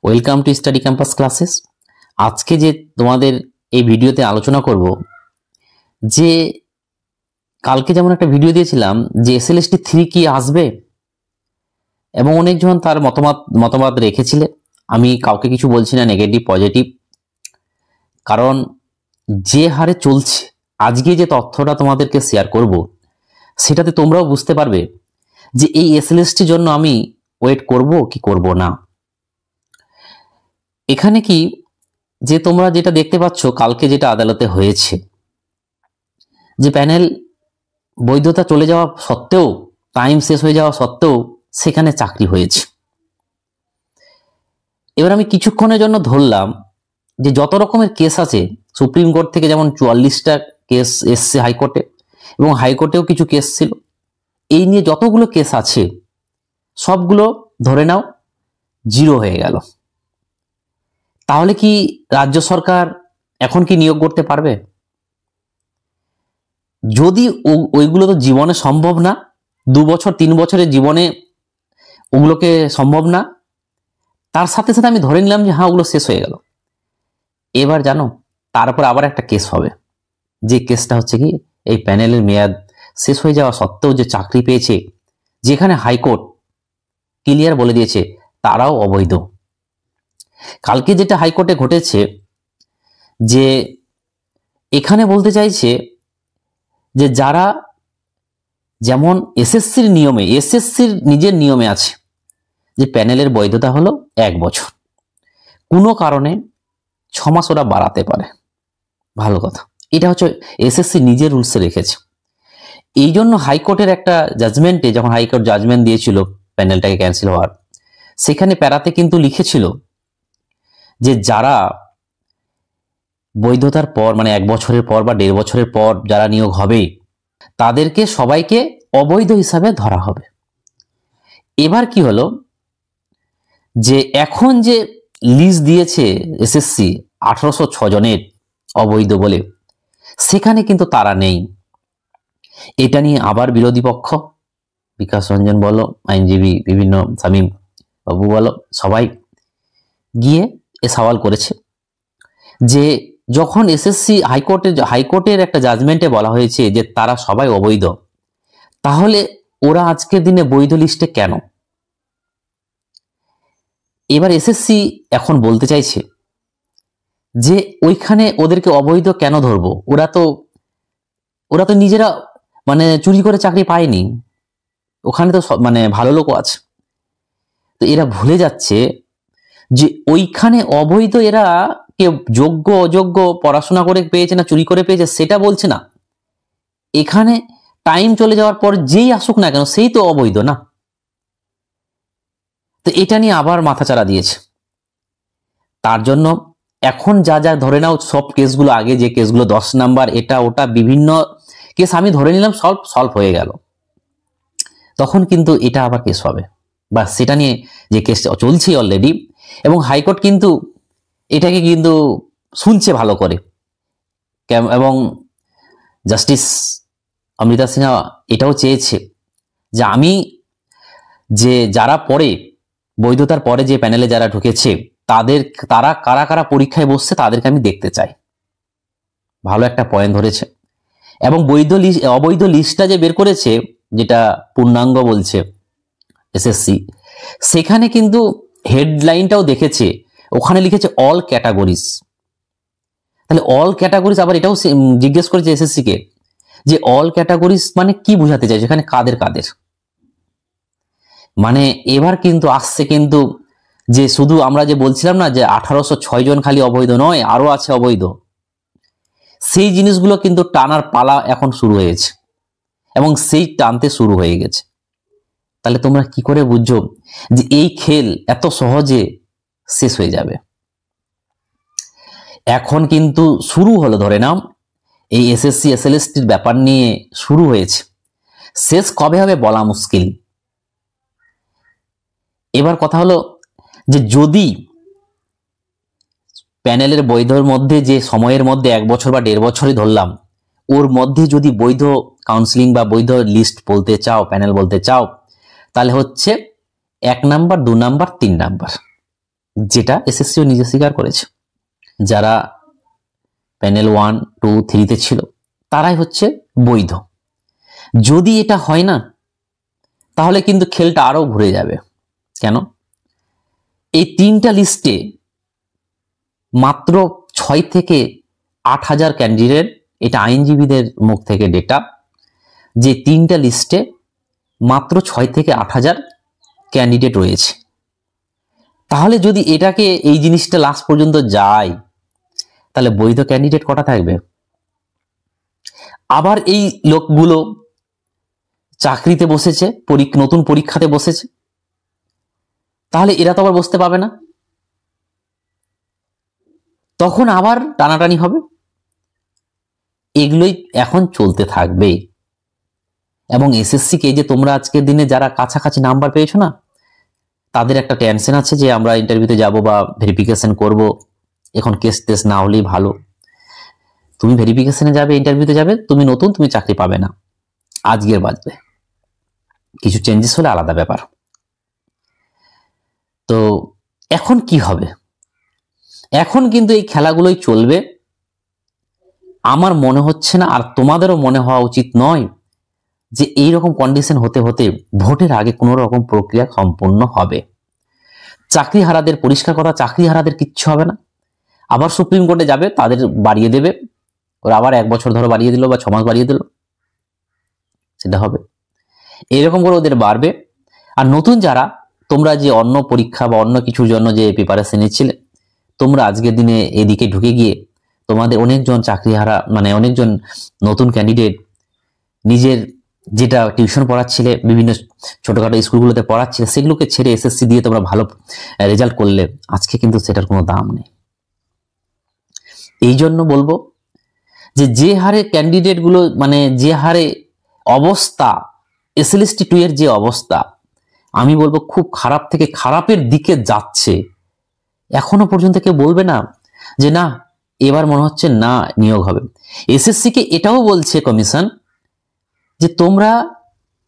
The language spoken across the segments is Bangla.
Welcome to study campus classes. আজকে যে তোমাদের এই ভিডিওতে আলোচনা করব যে কালকে যেমন একটা ভিডিও দিয়েছিলাম যে এসএলএসটি 3 কি আসবে এবং অনেকজন তার মতামত রেখেছিলে। আমি কাউকে কিছু বলছি না, নেগেটিভ পজিটিভ, কারণ যে হারে চলছে আজকে যে তথ্যটা তোমাদেরকে শেয়ার করব সেটাতে তোমরাও বুঝতে পারবে যে এই এসএলএসটির জন্য আমি ওয়েট করব কি করব না। এখানে কি যে তোমরা যেটা দেখতে পাচ্ছ কালকে যেটা আদালতে হয়েছে, যে প্যানেল বৈধতা চলে যাওয়া সত্ত্বেও, টাইম শেষ হয়ে যাওয়া সত্ত্বেও সেখানে চাকরি হয়েছে। এবার আমি কিছুক্ষণের জন্য ধরলাম যে যত রকমের কেস আছে, সুপ্রিম কোর্ট থেকে যেমন 44টা কেস এসছে হাইকোর্টে এবং হাইকোর্টেও কিছু কেস ছিল, এই নিয়ে যতগুলো কেস আছে সবগুলো ধরে নাও জিরো হয়ে গেল। তাহলে কি রাজ্য সরকার এখন কি নিয়োগ করতে পারবে? যদি ওইগুলো তো জীবনে সম্ভব না, 2 বছর 3 বছরের জীবনে ওগুলোকে সম্ভব না, তার সাথে সাথে আমি ধরে নিলাম যে হ্যাঁ ওগুলো শেষ হয়ে গেল। এবার জানো তারপর আবার একটা কেস হবে, যে কেসটা হচ্ছে কি এই প্যানেলের মেয়াদ শেষ হয়ে যাওয়া সত্ত্বেও যে চাকরি পেয়েছে, যেখানে হাইকোর্ট ক্লিয়ার বলে দিয়েছে তারাও অবৈধ। কালকে যেটা হাইকোর্টে ঘটেছে যে এখানে বলতে চাইছে যে যারা যেমন এসএসসির নিয়মে, এসএসসির নিজের নিয়মে আছে যে প্যানেলের বৈধতা হলো 1 বছর, কোনো কারণে 6 মাস ওরা বাড়াতে পারে, ভালো কথা। এটা হচ্ছে এসএসসি নিজের রুলসে রেখেছে। এই জন্য হাইকোর্টের একটা জাজমেন্টে, যখন হাইকোর্ট জাজমেন্ট দিয়েছিল প্যানেলটাকে ক্যান্সেল হওয়ার, সেখানে প্যারাতে কিন্তু লিখেছিল যে যারা বৈধতার পর মানে 1 বছরের পর বা 1.5 বছরের পর যারা নিয়োগ হবে তাদেরকে সবাইকে অবৈধ হিসাবে ধরা হবে। এবার কি হলো যে এখন যে লিস্ট দিয়েছে এসএসসি 1806 জনের অবৈধ বলে, সেখানে কিন্তু তারা নেই। এটা নিয়ে আবার বিরোধী পক্ষ, বিকাশ রঞ্জন বলো, আইনজীবী বিভিন্ন শামীম বাবু বলো, সবাই গিয়ে এ সওয়াল করেছে যে যখন এসএসসি হাইকোর্টের একটা জাজমেন্টে বলা হয়েছে যে তারা সবাই অবৈধ, তাহলে ওরা আজকের দিনে বৈধ লিস্টে কেন? এবার এসএসসি এখন বলতে চাইছে যে ওইখানে ওদেরকে অবৈধ কেন ধরবো? ওরা তো নিজেরা মানে চুরি করে চাকরি পায়নি, ওখানে তো মানে ভালো লোকও আছে। তো এরা ভুলে যাচ্ছে যে ওইখানে অবৈধ এরা কে যোগ্য অযোগ্য, পড়াশোনা করে পেয়েছে না চুরি করে পেয়েছে সেটা বলছে না, এখানে টাইম চলে যাওয়ার পর যেই আসুক না কেন সেই তো অবৈধ না। তো এটা নিয়ে আবার মাথাচাড়া দিয়েছে। তার জন্য এখন যা যা ধরে নাও সব কেসগুলো, আগে যে কেসগুলো 10 নাম্বার এটা ওটা বিভিন্ন কেস আমি ধরে নিলাম সলভ হয়ে গেল, তখন কিন্তু এটা আবার কেস হবে বা সেটা নিয়ে যে কেস চলছে অলরেডি, এবং হাইকোর্ট কিন্তু এটাকে কিন্তু শুনছে ভালো করে, এবং জাস্টিস অমৃতা সিনহা এটাও চেয়েছে যে আমি যে যারা পরে বৈধতার পরে যে প্যানেলে যারা ঢুকেছে তারা কারা কারা পরীক্ষায় বসছে তাদেরকে আমি দেখতে চাই। ভালো একটা পয়েন্ট ধরেছে। এবং অবৈধ লিস্টটা যে বের করেছে, যেটা পূর্ণাঙ্গ বলছে এসএসসি, সেখানে কিন্তু হেডলাইনটাও দেখেছে, ওখানে লিখেছে অল ক্যাটাগরিজ। তাহলে অল ক্যাটাগরিজ, আবার এটাও জিজ্ঞেস করেছে এসএসসি কে যে অল ক্যাটাগরিজ মানে কি বোঝাতে চাইছে, এখানে কাদের কাদের? মানে এবার কিন্তু আসছে কিন্তু যে শুধু আমরা যে বলছিলাম না যে 1806 জন খালি অবৈধ নয়, আরো আছে অবৈধ, সেই জিনিসগুলো কিন্তু টানার পালা এখন শুরু হয়েছে এবং সেই টানতে শুরু হয়ে গেছে। তাহলে তোমরা কি করে বুঝছো যে এই খেল এত সহজে শেষ হয়ে যাবে? এখন কিন্তু শুরু হলো, ধরে নাও এই এসএসসি এসএলএসটির ব্যাপার নিয়ে শুরু হয়েছে, শেষ কবে হবে বলা মুশকিল। এবার কথা হলো যে যদি প্যানেলের বৈধর মধ্যে যে সময়ের মধ্যে 1 বছর বা 1.5 বছরই ধরলাম, ওর মধ্যে যদি বৈধ কাউন্সিলিং বা বৈধ লিস্ট বলতে চাও, প্যানেল বলতে চাও, তাহলে হচ্ছে 1 নাম্বার, 2 নাম্বার, 3 নাম্বার। যেটা এসএসসিও নিজে স্বীকার করেছে। যারা প্যানেল 1, 2, 3 ছিল তারাই হচ্ছে বৈধ। যদি এটা হয় না তাহলে কিন্তু খেলটা আরো ঘুরে যাবে। কেন? এই 3টা লিস্টে মাত্র 6 থেকে 8,000 ক্যান্ডিডেট, এটা আইনজীবীদের মুখ থেকে ডেটা, যে 3টা লিস্টে মাত্র 6 থেকে 8,000 ক্যান্ডিডেট রয়েছে। তাহলে যদি এটাকে এই জিনিসটা লাস্ট পর্যন্ত যায় তাহলে বৈধ ক্যান্ডিডেট কটা থাকবে? আবার এই লোকগুলো চাকরিতে বসেছে, নতুন পরীক্ষাতে বসেছে, তাহলে এরা তো আবার বসতে পাবে না, তখন আবার টানাটানি হবে। এগুলোই এখন চলতে থাকবে। এবং এসএসসি কে যে তোমরা আজকের দিনে যারা কাছাকাছি নাম্বার পেয়েছো না, তাদের একটা টেনশন আছে যে আমরা ইন্টারভিউতে যাব বা ভেরিফিকেশন করব, এখন কেস টেস না হলেই ভালো। তুমি ভেরিফিকেশনে যাবে, ইন্টারভিউতে যাবে, তুমি নতুন, তুমি চাকরি পাবে না, আজকের বাজবে। কিছু চেঞ্জেস হলে আলাদা ব্যাপার। তো এখন কি হবে? এখন কিন্তু এই খেলাগুলোই চলবে। আমার মনে হচ্ছে না, আর তোমাদেরও মনে হওয়া উচিত নয়, যে এইরকম কন্ডিশন হতে হতে ভোটের আগে কোনো রকম প্রক্রিয়া সম্পূর্ণ হবে। চাকরি হারাদের, পরিষ্কার কথা, চাকরি হারাদের কিচ্ছু হবে না। আবার সুপ্রিম কোর্টে যাবে, তাদের বাড়িয়ে দেবে, ওরা আবার 1 বছর ধরে বাড়িয়ে দিল বা 6 মাস বাড়িয়ে দিল, সেটা হবে। এরকম করে ওদের বাড়বে। আর নতুন যারা, তোমরা যে অন্য পরীক্ষা বা অন্য কিছুর জন্য যে প্রিপারেশন নিচ্ছিলে, তোমরা আজকের দিনে এদিকে ঢুকে গিয়ে তোমাদের অনেকজন চাকরিহারা, মানে অনেকজন নতুন ক্যান্ডিডেট নিজের যেটা টিউশন পড়াচ্ছিলে, বিভিন্ন ছোটখাটো স্কুলগুলোতে পড়াচ্ছিলে, সেগুলোকে ছেড়ে এসএসসি দিয়ে তোমরা ভালো রেজাল্ট করলে, আজকে কিন্তু সেটার কোনো দাম নেই। এই জন্য বলবো যে হারে ক্যান্ডিডেট গুলো, মানে যে হারে অবস্থা, এসএলএসটি 2 এর যে অবস্থা, আমি বলবো খুব খারাপ থেকে খারাপের দিকে যাচ্ছে। এখনো পর্যন্ত কেউ বলবে না যে না এবার মনে হচ্ছে না নিয়োগ হবে। এসএসসি কে এটাও বলছে কমিশন যে তোমরা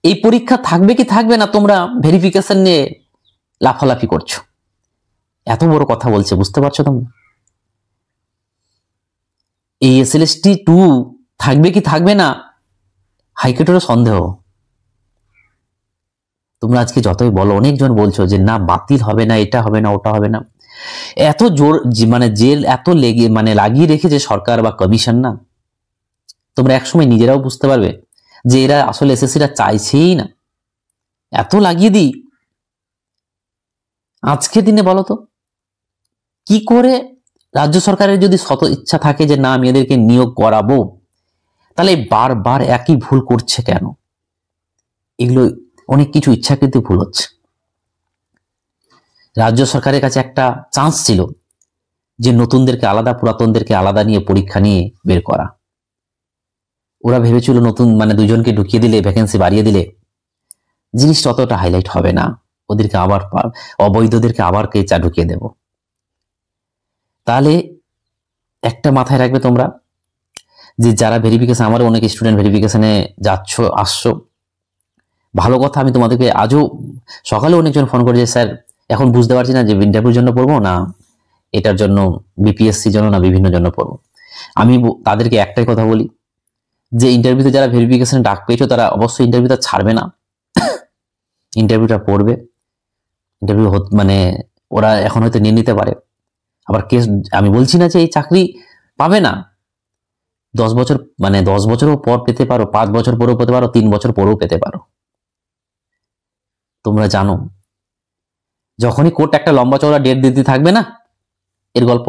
এই পরীক্ষা থাকবে কি থাকবে না, তোমরা ভেরিফিকেশন নিয়ে লাফালাফি করছো। এত বড় কথা বলছে, বুঝতে পারছো তোমরা? এই এসএলএসটি 2 থাকবে কি থাকবে না, হাইকোর্টেরও সন্দেহ। তোমরা আজকে যতই বলো, অনেকজন বলছো যে না বাতিল হবে না, এটা হবে না, ওটা হবে না, এত জোর, মানে জেল এত লাগিয়ে রেখেছে সরকার বা কমিশন, না তোমরা একসময় নিজেরাও বুঝতে পারবে যে এরা আসলে এসএসসিটা চাইছেই না, এত লাগিয়ে দিই। আজকে দিনে বলো তো কি করে রাজ্য সরকারের যদি শত ইচ্ছা থাকে যে না আমি এদেরকে নিয়োগ করাবো, তাহলে বারবার একই ভুল করছে কেন? এগুলো অনেক কিছু ইচ্ছাকৃত ভুল হচ্ছে। রাজ্য সরকারের কাছে একটা চান্স ছিল যে নতুনদেরকে আলাদা, পুরাতনদেরকে আলাদা নিয়ে পরীক্ষা নিয়ে বের করা। ওরা ভেবেছিল নতুন, মানে 2 জনকে ঢুকিয়ে দিলে, ভ্যাকেন্সি বাড়িয়ে দিলে জিনিসটা অতটা হাইলাইট হবে না, ওদেরকে আবার অবৈধদেরকে আবার কেচা ঢুকিয়ে দেব। তাহলে একটা মাথায় রাখবে তোমরা, যে যারা ভেরিফিকেশন, আমার অনেক স্টুডেন্ট ভেরিফিকেশনে যাচ্ছ আসছো, ভালো কথা। আমি তোমাদেরকে আজও সকালে অনেকজন ফোন করেছে, স্যার এখন বুঝতে পারছি না যে ইন্টারভিউর জন্য পড়বো না এটার জন্য, বিপিএসসির জন্য না বিভিন্ন জন্য পড়বো। আমি তাদেরকে একটাই কথা বলি যে ইন্টারভিউতে যারা ভেরিফিকেশনে ডাক পেয়েছো তারা অবশ্যই ইন্টারভিউটা ছাড়বে না, ইন্টারভিউটা পড়বে। ইন্টারভিউ মানে ওরা এখন হয়তো নিয়ে নিতে পারে, আবার কেস, আমি বলছি না যে এই চাকরি পাবে না, 10 বছর, মানে 10 বছরও পর পেতে পারো, 5 বছর পরেও পেতে পারো, 3 বছর পরেও পেতে পারো। তোমরা জানো যখনই কোর্ট একটা লম্বা চওড়া ডেট দিতে থাকবে না, এর গল্প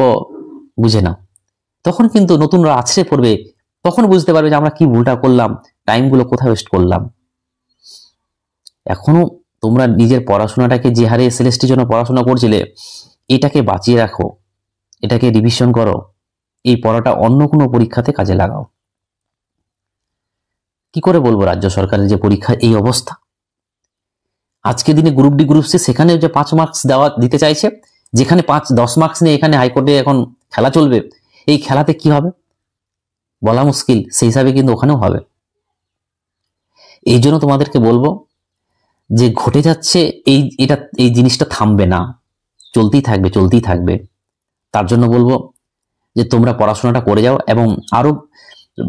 বুঝে নাও, তখন কিন্তু নতুনরা আছড়ে পড়বে, তখন বুঝতে পারবে যে আমরা কি ভুলটা করলাম, টাইমগুলো কোথায় ওয়েস্ট করলাম। এখনো তোমরা নিজের পড়াশোনাটাকে, যে হারে এসএলএসটির জন্য পড়াশোনা করছিলে, এটাকে বাঁচিয়ে রাখো, এটাকে রিভিশন করো, এই পড়াটা অন্য কোনো পরীক্ষাতে কাজে লাগাও। কি করে বলবো রাজ্য সরকারের যে পরীক্ষার এই অবস্থা? আজকে দিনে গ্রুপ ডি, গ্রুপ সি, সেখানে যে 5 মার্কস দিতে চাইছে, যেখানে 5-10 মার্কস নিয়ে এখানে হাইকোর্টে এখন খেলা চলবে, এই খেলাতে কি হবে বলা মুশকিল, সেই হিসাবে কিন্তু ওখানেও হবে। এই জন্য তোমাদেরকে বলবো যে ঘটে যাচ্ছে এই জিনিসটা থামবে না, চলতেই থাকবে চলতেই থাকবে। তার জন্য বলবো যে তোমরা পড়াশোনাটা করে যাও, এবং আরো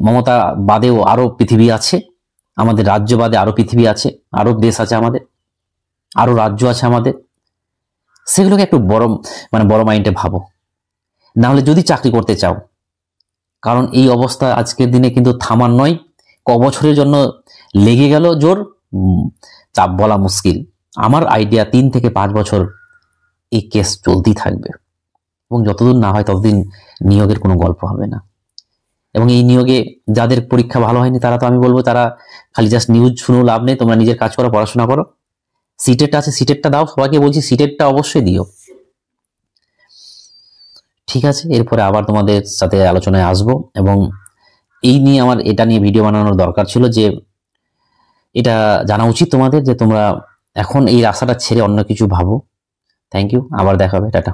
মমতা বাদেও আরো পৃথিবী আছে, আমাদের রাজ্য বাদে আরো পৃথিবী আছে, আরো দেশ আছে আমাদের, আরো রাজ্য আছে আমাদের, সেগুলোকে একটু বড় মাইন্ডে ভাবো। না হলে যদি চাকরি করতে চাও, কারণ এই অবস্থা আজকের দিনে কিন্তু থামার নয়, ক বছরের জন্য লেগে গেল জোর চাপ বলা মুশকিল। আমার আইডিয়া 3 থেকে 5 বছর এই কেস চলতেই থাকবে, এবং যতদিন না হয় ততদিন নিয়োগের কোনো গল্প হবে না। এবং এই নিয়োগে যাদের পরীক্ষা ভালো হয়নি তারা তো আমি বলবো তারা খালি জাস্ট নিউজ শুনেও লাভ নেই, তোমরা নিজের কাজ করো, পড়াশোনা করো। সিটেটটা আছে, সিটেটটা দাও, সবাইকে বলছি সিটেটটা অবশ্যই দিও। ঠিক আছে, এরপরে আবার তোমাদের সাথে আলোচনায় আসবো, এবং এই নিয়ে আমার এটা নিয়ে ভিডিও বানানোর দরকার ছিল, যে এটা জানা উচিত তোমাদের যে তোমরা এখন এই রাস্তাটা ছেড়ে অন্য কিছু ভাবো। থ্যাংক ইউ, আবার দেখা হবে, টাটা।